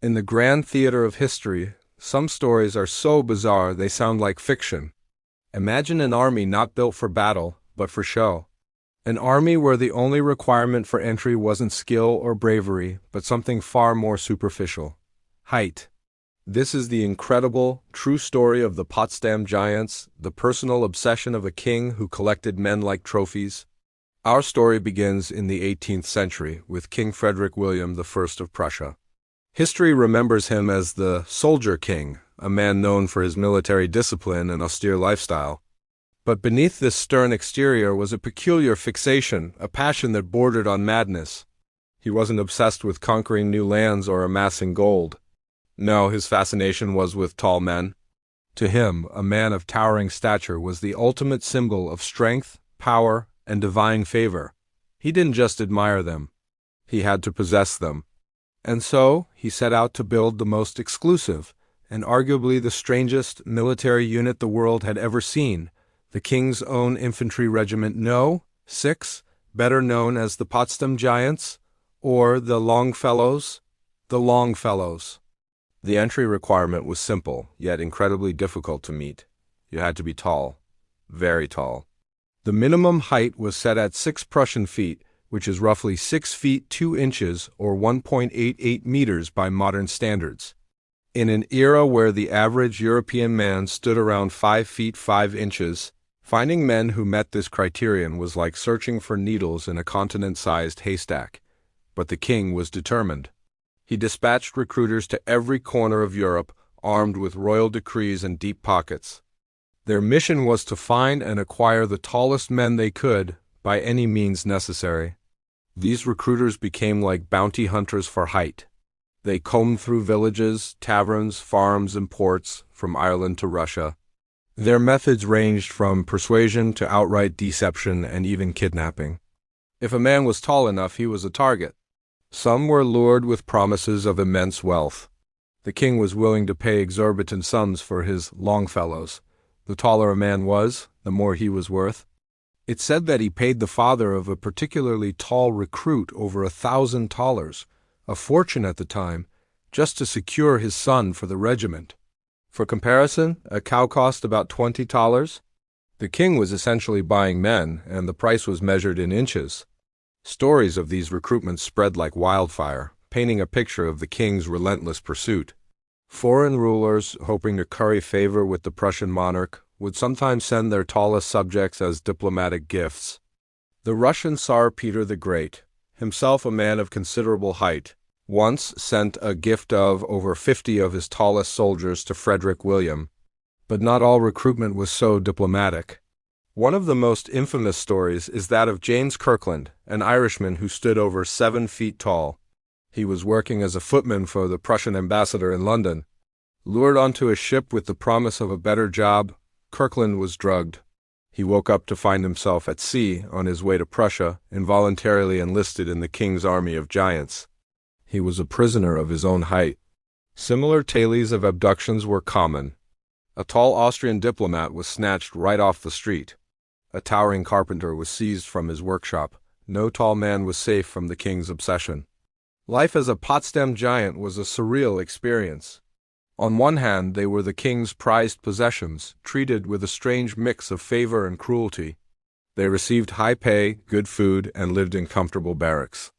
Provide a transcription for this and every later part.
In the grand theater of history, some stories are so bizarre they sound like fiction. Imagine an army not built for battle, but for show. An army where the only requirement for entry wasn't skill or bravery, but something far more superficial: height. This is the incredible, true story of the Potsdam Giants, the personal obsession of a king who collected men like trophies. Our story begins in the 18th century with King Frederick William I of Prussia. History remembers him as the soldier king, a man known for his military discipline and austere lifestyle. But beneath this stern exterior was a peculiar fixation, a passion that bordered on madness. He wasn't obsessed with conquering new lands or amassing gold. No, his fascination was with tall men. To him, a man of towering stature was the ultimate symbol of strength, power, and divine favor. He didn't just admire them. He had to possess them. And so, he set out to build the most exclusive, and arguably the strangest military unit the world had ever seen, the king's own infantry regiment No. 6, better known as the Potsdam Giants, or the Longfellows. The Longfellows. The entry requirement was simple, yet incredibly difficult to meet. You had to be tall. Very tall. The minimum height was set at 6 Prussian feet, which is roughly 6 feet 2 inches or 1.88 meters by modern standards. In an era where the average European man stood around 5 feet 5 inches, finding men who met this criterion was like searching for needles in a continent-sized haystack. But the king was determined. He dispatched recruiters to every corner of Europe, armed with royal decrees and deep pockets. Their mission was to find and acquire the tallest men they could, by any means necessary. These recruiters became like bounty hunters for height. They combed through villages, taverns, farms, and ports, from Ireland to Russia. Their methods ranged from persuasion to outright deception and even kidnapping. If a man was tall enough, he was a target. Some were lured with promises of immense wealth. The king was willing to pay exorbitant sums for his Longfellows. The taller a man was, the more he was worth. It's said that he paid the father of a particularly tall recruit over $1,000, a fortune at the time, just to secure his son for the regiment. For comparison, a cow cost about $20. The king was essentially buying men, and the price was measured in inches. Stories of these recruitments spread like wildfire, painting a picture of the king's relentless pursuit. Foreign rulers, hoping to curry favor with the Prussian monarch, would sometimes send their tallest subjects as diplomatic gifts. The Russian Tsar Peter the Great, himself a man of considerable height, once sent a gift of over 50 of his tallest soldiers to Frederick William. But not all recruitment was so diplomatic. One of the most infamous stories is that of James Kirkland, an Irishman who stood over 7 feet tall. He was working as a footman for the Prussian ambassador in London. Lured onto a ship with the promise of a better job, Kirkland was drugged. He woke up to find himself at sea on his way to Prussia, involuntarily enlisted in the king's army of giants. He was a prisoner of his own height. Similar tales of abductions were common. A tall Austrian diplomat was snatched right off the street. A towering carpenter was seized from his workshop. No tall man was safe from the king's obsession. Life as a Potsdam Giant was a surreal experience. On one hand, they were the king's prized possessions, treated with a strange mix of favor and cruelty. They received high pay, good food, and lived in comfortable barracks.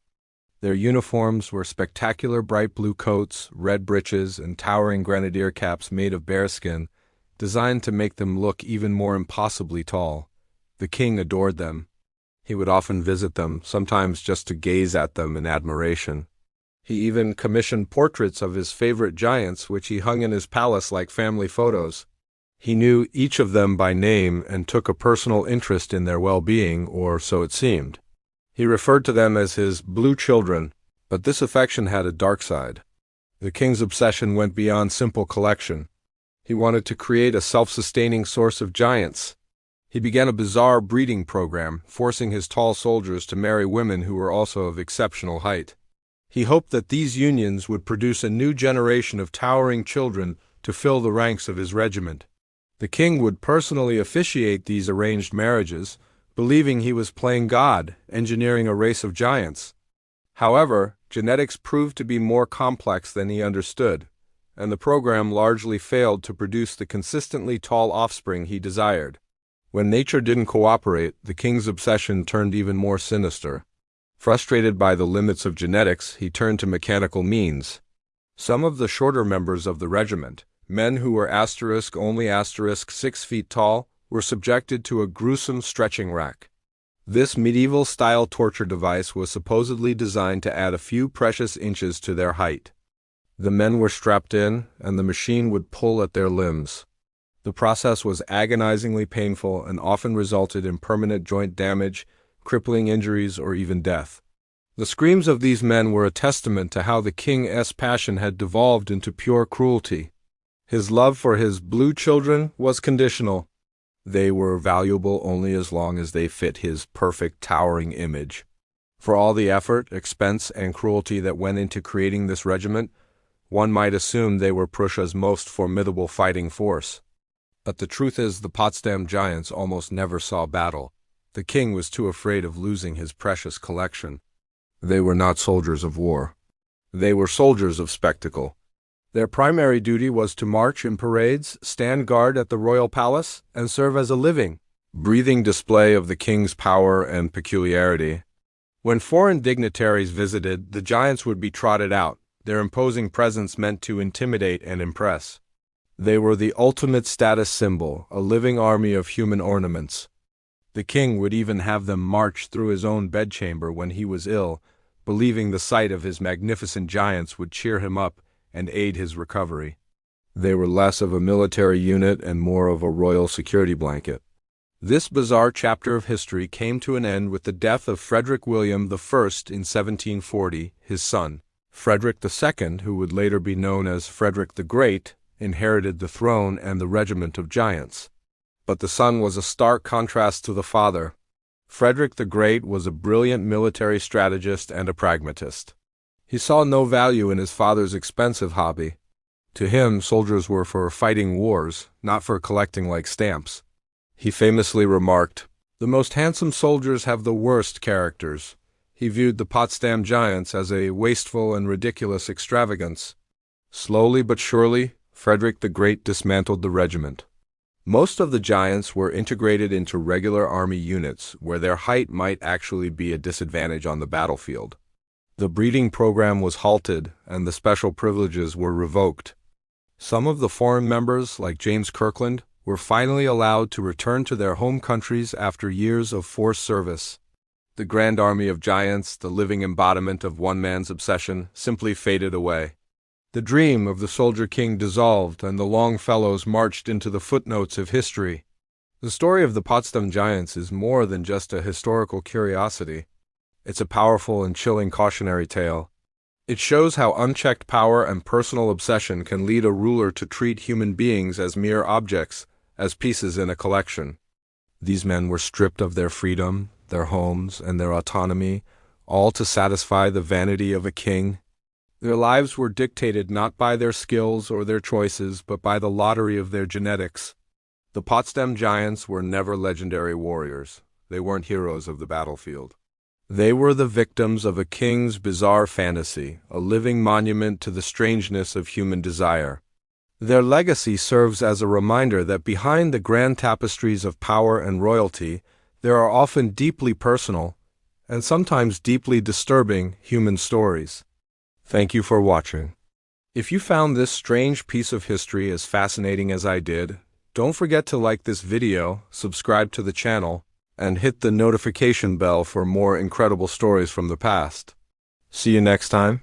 Their uniforms were spectacular bright blue coats, red breeches, and towering grenadier caps made of bearskin, designed to make them look even more impossibly tall. The king adored them. He would often visit them, sometimes just to gaze at them in admiration. He even commissioned portraits of his favorite giants, which he hung in his palace like family photos. He knew each of them by name and took a personal interest in their well-being, or so it seemed. He referred to them as his blue children, but this affection had a dark side. The king's obsession went beyond simple collection. He wanted to create a self-sustaining source of giants. He began a bizarre breeding program, forcing his tall soldiers to marry women who were also of exceptional height. He hoped that these unions would produce a new generation of towering children to fill the ranks of his regiment. The king would personally officiate these arranged marriages, believing he was playing God, engineering a race of giants. However, Genetics proved to be more complex than he understood, and the program largely failed to produce the consistently tall offspring he desired. When nature didn't cooperate, the king's obsession turned even more sinister. Frustrated by the limits of genetics, he turned to mechanical means. Some of the shorter members of the regiment, men who were only 6 feet tall, were subjected to a gruesome stretching rack. This medieval-style torture device was supposedly designed to add a few precious inches to their height. The men were strapped in, and the machine would pull at their limbs. The process was agonizingly painful and often resulted in permanent joint damage, crippling injuries, or even death. The screams of these men were a testament to how the king's passion had devolved into pure cruelty. His love for his blue children was conditional. They were valuable only as long as they fit his perfect towering image. For all the effort, expense, and cruelty that went into creating this regiment, one might assume they were Prussia's most formidable fighting force. But the truth is, the Potsdam Giants almost never saw battle. The king was too afraid of losing his precious collection. They were not soldiers of war. They were soldiers of spectacle. Their primary duty was to march in parades, stand guard at the royal palace, and serve as a living, breathing display of the king's power and peculiarity. When foreign dignitaries visited, the giants would be trotted out, their imposing presence meant to intimidate and impress. They were the ultimate status symbol, a living army of human ornaments. The king would even have them march through his own bedchamber when he was ill, believing the sight of his magnificent giants would cheer him up and aid his recovery. They were less of a military unit and more of a royal security blanket. This bizarre chapter of history came to an end with the death of Frederick William I in 1740. His son, Frederick II, who would later be known as Frederick the Great, inherited the throne and the regiment of giants. But the son was a stark contrast to the father. Frederick the Great was a brilliant military strategist and a pragmatist. He saw no value in his father's expensive hobby. To him, soldiers were for fighting wars, not for collecting like stamps. He famously remarked, "The most handsome soldiers have the worst characters." He viewed the Potsdam Giants as a wasteful and ridiculous extravagance. Slowly but surely, Frederick the Great dismantled the regiment. Most of the giants were integrated into regular army units, where their height might actually be a disadvantage on the battlefield. The breeding program was halted, and the special privileges were revoked. Some of the foreign members, like James Kirkland, were finally allowed to return to their home countries after years of forced service. The grand army of giants, the living embodiment of one man's obsession, simply faded away. The dream of the soldier king dissolved, and the Longfellows marched into the footnotes of history. The story of the Potsdam Giants is more than just a historical curiosity. It's a powerful and chilling cautionary tale. It shows how unchecked power and personal obsession can lead a ruler to treat human beings as mere objects, as pieces in a collection. These men were stripped of their freedom, their homes, and their autonomy, all to satisfy the vanity of a king. Their lives were dictated not by their skills or their choices, but by the lottery of their genetics. The Potsdam Giants were never legendary warriors. They weren't heroes of the battlefield. They were the victims of a king's bizarre fantasy, a living monument to the strangeness of human desire. Their legacy serves as a reminder that behind the grand tapestries of power and royalty, there are often deeply personal, and sometimes deeply disturbing, human stories. Thank you for watching. If you found this strange piece of history as fascinating as I did, don't forget to like this video, subscribe to the channel, and hit the notification bell for more incredible stories from the past. See you next time.